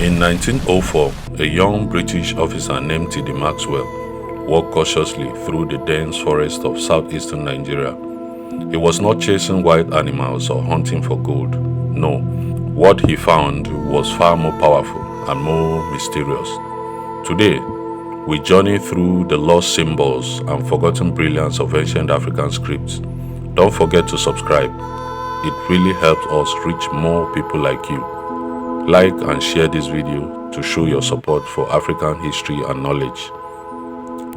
In 1904, a young British officer named T.D. Maxwell walked cautiously through the dense forest of southeastern Nigeria. He was not chasing wild animals or hunting for gold. No, what he found was far more powerful and more mysterious. Today, we journey through the lost symbols and forgotten brilliance of ancient African scripts. Don't forget to subscribe. It really helps us reach more people like you. Like and share this video to show your support for African history and knowledge.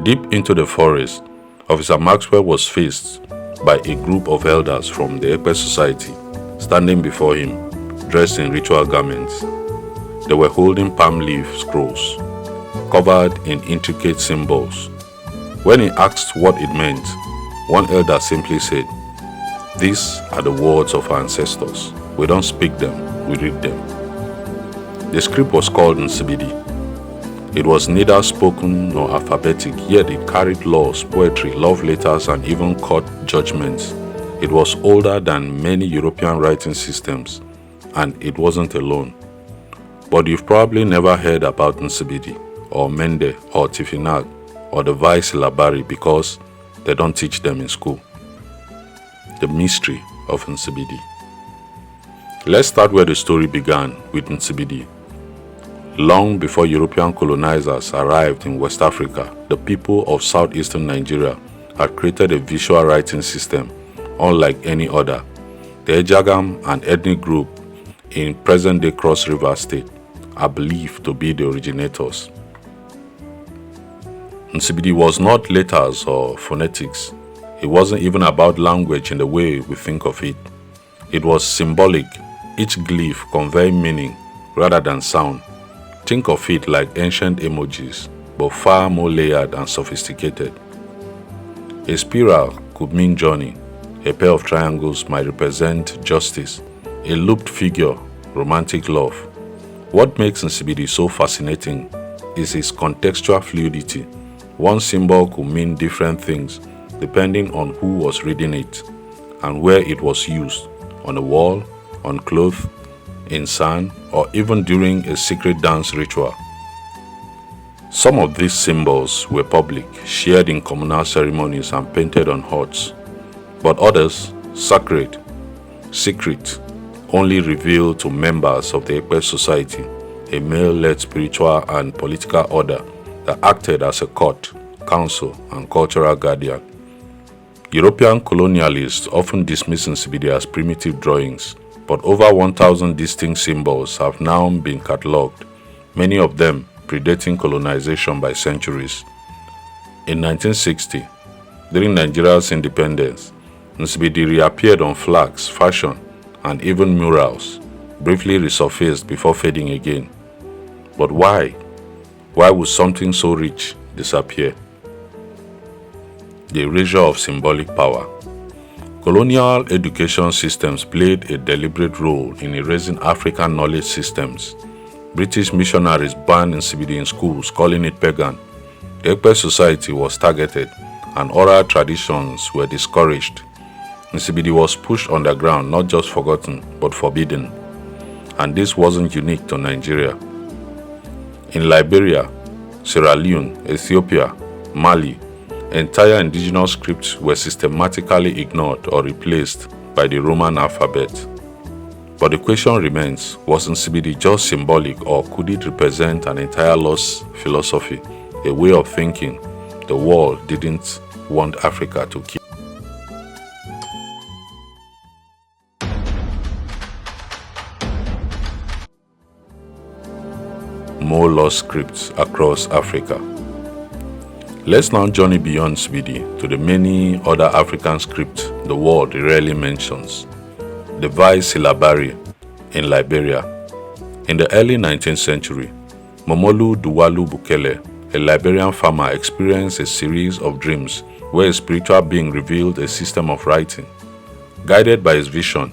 Deep into the forest, Officer Maxwell was faced by a group of elders from the Ekpe society standing before him, dressed in ritual garments. They were holding palm leaf scrolls, covered in intricate symbols. When he asked what it meant, one elder simply said, "These are the words of our ancestors. We don't speak them, we read them." The script was called Nsibidi. It was neither spoken nor alphabetic, yet it carried laws, poetry, love letters, and even court judgments. It was older than many European writing systems, and it wasn't alone. But you've probably never heard about Nsibidi, or Mende, or Tifinagh, or the Vice Labari because they don't teach them in school. The mystery of Nsibidi. Let's start where the story began, with Nsibidi. Long before European colonizers arrived in West Africa, the people of southeastern Nigeria had created a visual writing system unlike any other. The Ejagam, an ethnic group in present-day Cross River State, are believed to be the originators. Nsibidi was not letters or phonetics. It wasn't even about language in the way we think of it. It was symbolic, each glyph conveying meaning rather than sound. Think of it like ancient emojis, but far more layered and sophisticated. A spiral could mean journey. A pair of triangles might represent justice. A looped figure, romantic love. What makes Nsibidi so fascinating is its contextual fluidity. One symbol could mean different things depending on who was reading it and where it was used, on a wall, on cloth, in sand, or even during a secret dance ritual. Some of these symbols were public, shared in communal ceremonies and painted on huts, but others, sacred, secret, only revealed to members of the Ekpe society, a male-led spiritual and political order that acted as a court, council, and cultural guardian. European colonialists often dismiss Nsibidi as primitive drawings, but over 1,000 distinct symbols have now been catalogued, many of them predating colonization by centuries. In 1960, during Nigeria's independence, Nsibidi reappeared on flags, fashion, and even murals, briefly resurfaced before fading again. But why? Why would something so rich disappear? The erasure of symbolic power. Colonial education systems played a deliberate role in erasing African knowledge systems. British missionaries banned Nsibidi in schools, calling it pagan. The Ekpe society was targeted, and oral traditions were discouraged. Nsibidi was pushed underground, not just forgotten, but forbidden. And this wasn't unique to Nigeria. In Liberia, Sierra Leone, Ethiopia, Mali, entire indigenous scripts were systematically ignored or replaced by the Roman alphabet. But the question remains, was Nsibidi just symbolic, or could it represent an entire lost philosophy, a way of thinking the world didn't want Africa to keep? More lost scripts across Africa. Let's now journey beyond Nsibidi to the many other African scripts the world rarely mentions. The Vice Labari in Liberia. In the early 19th century, Momolu Duwalu Bukele, a Liberian farmer, experienced a series of dreams where a spiritual being revealed a system of writing. Guided by his vision,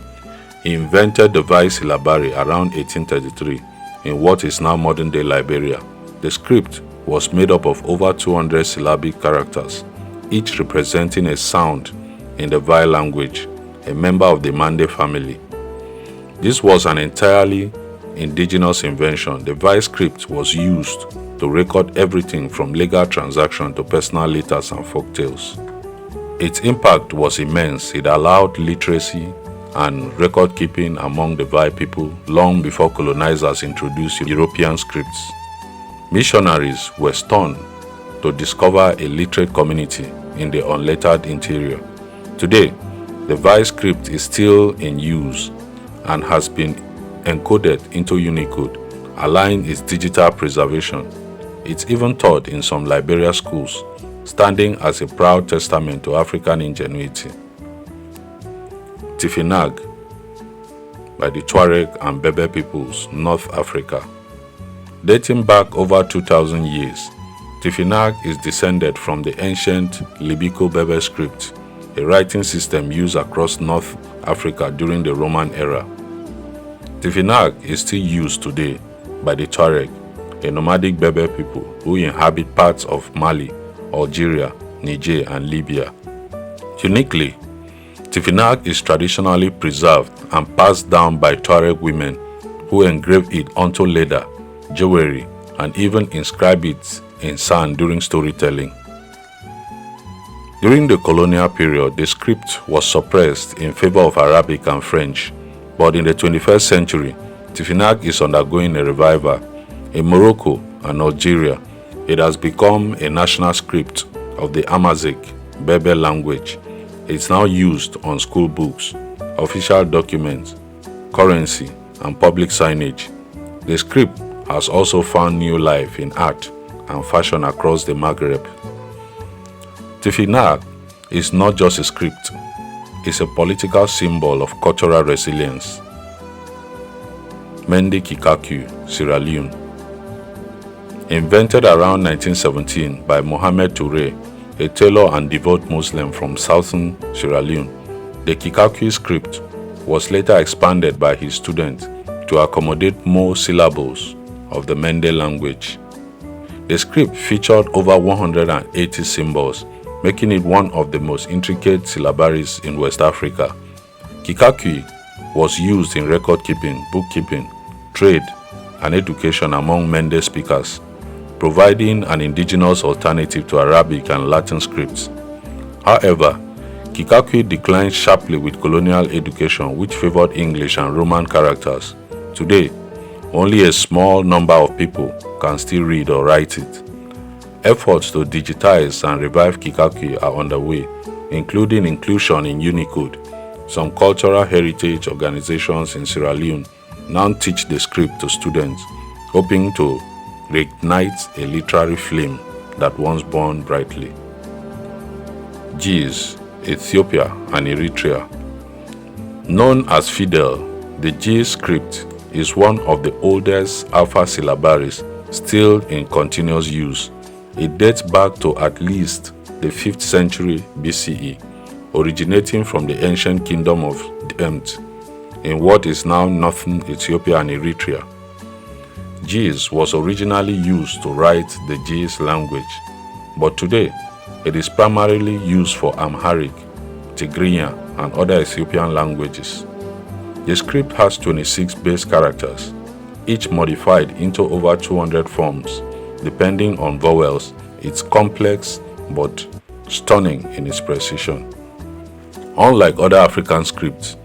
he invented the Vice Labari around 1833 in what is now modern-day Liberia. The script was made up of over 200 syllabic characters, each representing a sound in the Vai language, a member of the Mande family. This was an entirely indigenous invention, the vice script was used to record everything from legal transactions to personal letters and folktales. Its impact was immense. It allowed literacy and record keeping among the Vai people long before colonizers introduced European scripts. Missionaries were stunned to discover a literate community in the unlettered interior. Today, the Vai script is still in use and has been encoded into Unicode, allowing its digital preservation. It's even taught in some Liberia schools, standing as a proud testament to African ingenuity. Tifinagh by the Tuareg and Berber peoples, North Africa. Dating back over 2,000 years, Tifinagh is descended from the ancient Libico-Berber script, a writing system used across North Africa during the Roman era. Tifinagh is still used today by the Tuareg, a nomadic Berber people who inhabit parts of Mali, Algeria, Niger, and Libya. Uniquely, Tifinagh is traditionally preserved and passed down by Tuareg women who engrave it onto leather, jewelry, and even inscribe it in sand during storytelling. During the colonial period, the script was suppressed in favor of Arabic and French, but in the 21st century, Tifinagh is undergoing a revival. In Morocco and Algeria, it has become a national script of the Amazigh Berber language. It's now used on school books, official documents, currency, and public signage. The script has also found new life in art and fashion across the Maghreb. Tifinagh is not just a script, it's a political symbol of cultural resilience. Mende Kikakui, Sierra Leone. Invented around 1917 by Mohamed Touré, a tailor and devout Muslim from southern Sierra Leone, the Kikakui script was later expanded by his students to accommodate more syllables of the Mende language. The script featured over 180 symbols, making it one of the most intricate syllabaries in West Africa. Kikakui was used in record keeping, bookkeeping, trade, and education among Mende speakers, providing an indigenous alternative to Arabic and Latin scripts. However, Kikakui declined sharply with colonial education, which favored English and Roman characters. Today, only a small number of people can still read or write it. Efforts to digitize and revive Kikakui are underway, including inclusion in Unicode. Some cultural heritage organizations in Sierra Leone now teach the script to students, hoping to reignite a literary flame that once burned brightly. Ge'ez, Ethiopia and Eritrea. Known as Fidel, the Ge'ez script is one of the oldest alpha syllabaries still in continuous use. It dates back to at least the 5th century BCE, originating from the ancient kingdom of Demt in what is now northern Ethiopia and Eritrea. Ge'ez was originally used to write the Ge'ez language, but today it is primarily used for Amharic, Tigrinya, and other Ethiopian languages. The script has 26 base characters, each modified into over 200 forms, depending on vowels. It's complex but stunning in its precision. Unlike other African scripts,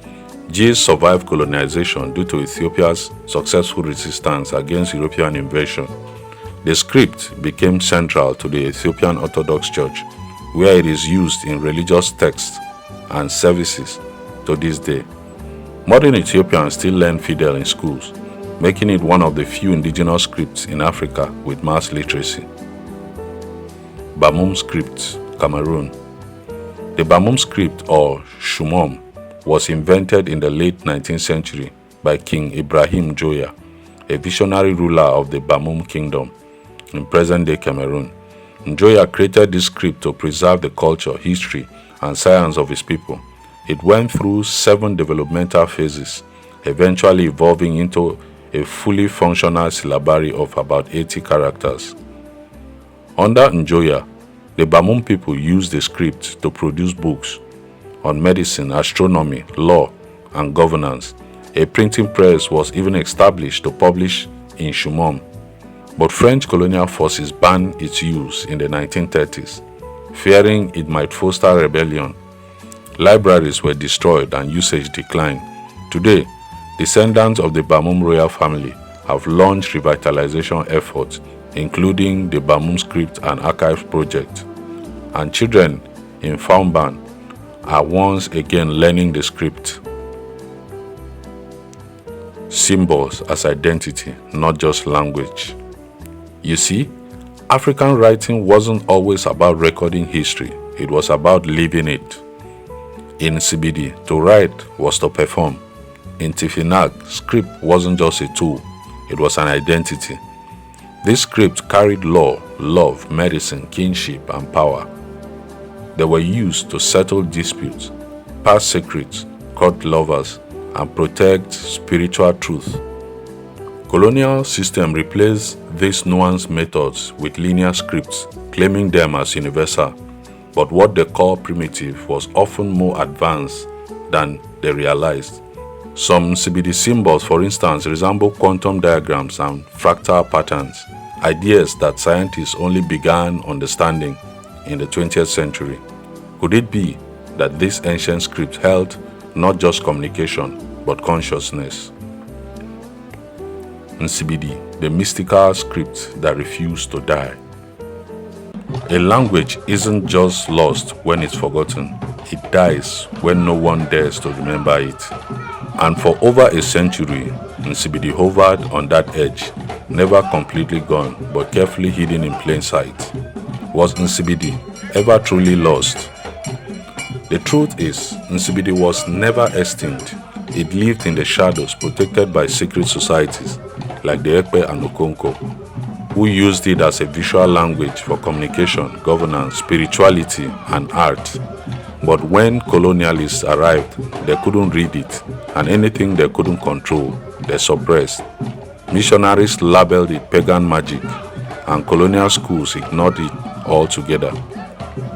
Ge'ez survived colonization due to Ethiopia's successful resistance against European invasion. The script became central to the Ethiopian Orthodox Church, where it is used in religious texts and services to this day. Modern Ethiopians still learn Fidel in schools, making it one of the few indigenous scripts in Africa with mass literacy. Bamum script, Cameroon. The Bamum script, or Shumom, was invented in the late 19th century by King Ibrahim Joya, a visionary ruler of the Bamum kingdom in present-day Cameroon. Njoya created this script to preserve the culture, history, and science of his people. It went through 7 developmental phases, eventually evolving into a fully functional syllabary of about 80 characters. Under Njoya, the Bamum people used the script to produce books on medicine, astronomy, law, and governance. A printing press was even established to publish in Shumon, but French colonial forces banned its use in the 1930s, fearing it might foster rebellion. Libraries were destroyed and usage declined. Today, descendants of the Bamum royal family have launched revitalization efforts, including the Bamum Script and Archives project, and children in Foundban are once again learning the script. Symbols as identity, not just language. You see, African writing wasn't always about recording history, it was about living it. In Nsibidi, to write was to perform. In Tifinagh, script wasn't just a tool, it was an identity. This script carried law, love, medicine, kinship, and power. They were used to settle disputes, pass secrets, court lovers, and protect spiritual truth. Colonial system replaced these nuanced methods with linear scripts, claiming them as universal, but what they call primitive was often more advanced than they realized. Some Nsibidi symbols, for instance, resemble quantum diagrams and fractal patterns, ideas that scientists only began understanding in the 20th century. Could it be that this ancient script held not just communication, but consciousness? Nsibidi, the mystical script that refused to die. A language isn't just lost when it's forgotten, it dies when no one dares to remember it. And for over a century, Nsibidi hovered on that edge, never completely gone, but carefully hidden in plain sight. Was Nsibidi ever truly lost? The truth is, Nsibidi was never extinct. It lived in the shadows, protected by secret societies like the Ekpe and Okonko, who used it as a visual language for communication, governance, spirituality, and art. But when colonialists arrived, they couldn't read it, and anything they couldn't control, they suppressed. Missionaries labeled it pagan magic, and colonial schools ignored it altogether.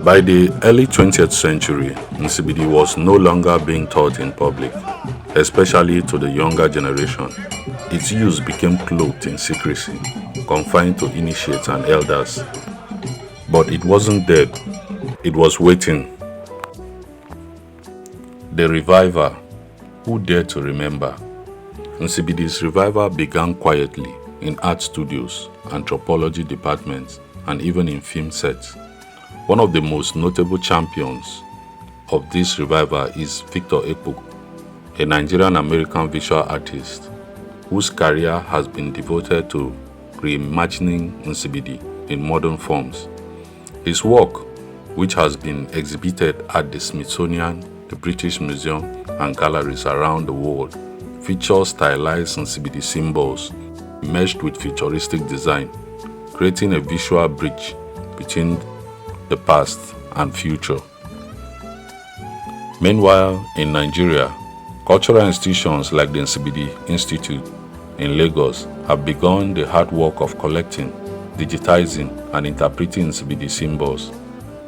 By the early 20th century, Nsibidi was no longer being taught in public, especially to the younger generation. Its use became cloaked in secrecy, confined to initiates and elders. But it wasn't dead, it was waiting. The reviver, who dared to remember? Nsibidi's revival began quietly in art studios, anthropology departments, and even in film sets. One of the most notable champions of this revival is Victor Ekpo, a Nigerian-American visual artist whose career has been devoted to reimagining Nsibidi in modern forms. His work, which has been exhibited at the Smithsonian, the British Museum, and galleries around the world, features stylized Nsibidi symbols meshed with futuristic design, creating a visual bridge between the past and future. Meanwhile, in Nigeria, cultural institutions like the Nsibidi Institute in Lagos have begun the hard work of collecting, digitizing, and interpreting Nsibidi symbols.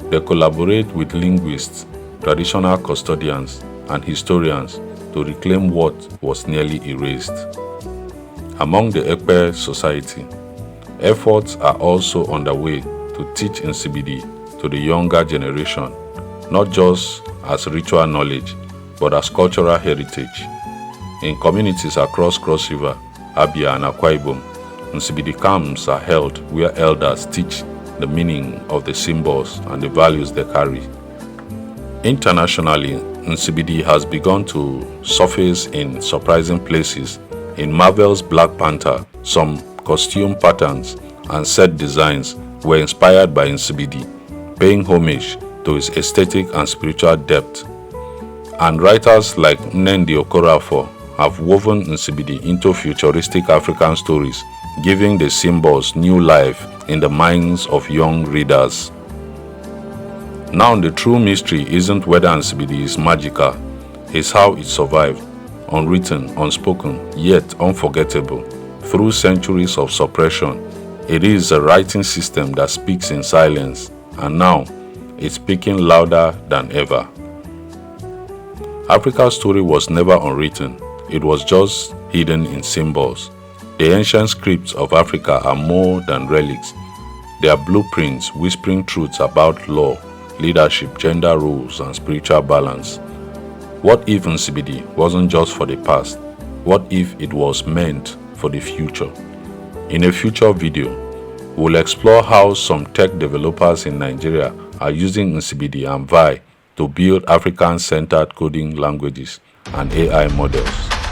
They collaborate with linguists, traditional custodians, and historians to reclaim what was nearly erased. Among the Ekpe society, efforts are also underway to teach Nsibidi to the younger generation, not just as ritual knowledge, but as cultural heritage. In communities across Cross River, Abia, and Akwa Ibom, Nsibidi camps are held where elders teach the meaning of the symbols and the values they carry. Internationally, Nsibidi has begun to surface in surprising places. In Marvel's Black Panther, some costume patterns and set designs were inspired by Nsibidi, paying homage to his aesthetic and spiritual depth. And writers like Nnedi Okorafor have woven Nsibidi into futuristic African stories, giving the symbols new life in the minds of young readers. Now, the true mystery isn't whether Nsibidi is magical, it's how it survived, unwritten, unspoken, yet unforgettable. Through centuries of suppression, it is a writing system that speaks in silence, and now it's speaking louder than ever. Africa's story was never unwritten, it was just hidden in symbols. The ancient scripts of Africa are more than relics. They are blueprints whispering truths about law, leadership, gender roles, and spiritual balance. What if Nsibidi wasn't just for the past? What if it was meant for the future? In a future video, we'll explore how some tech developers in Nigeria are using Nsibidi and Vi to build African-centered coding languages and AI models.